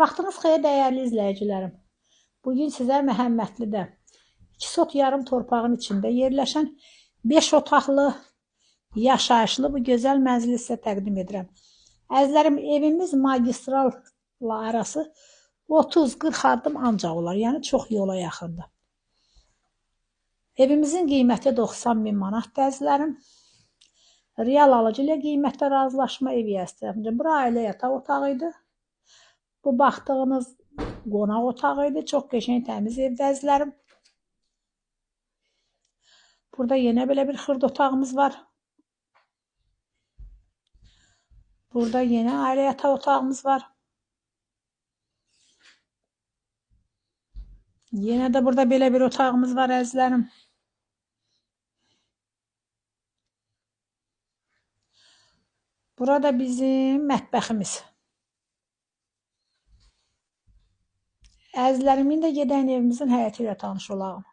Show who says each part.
Speaker 1: Vaxtınız xeyir dəyərli izləyicilərim. Bugün sizə Məhəmmədlidə 2 sot yarım torpağın içində yerləşən 5 otaqlı yaşayışlı bu gözəl mənzili sizə təqdim edirəm. Əzizlərim, evimiz magistralla arası 30-40 addım ancaq olar, yəni çox yola yaxındır. Evimizin qiyməti 90 min manatdır əzizlərim. Real alıcı ilə qiymətdə razılaşma ev yəstəmdir. Bura ailə yataq otağı idi. Bu baxdığınız qonaq otağı idi. Çox qəşəng təmiz evdə əzizlərim. Burada yenə belə bir xırda otağımız var. Burada yenə ailə yataq otağımız var. Yenə də burada belə bir otağımız var əzizlərim. Burada bizim mətbəximiz. Əzizlərim, indi gedək evimizin həyəti ilə tanış olaq.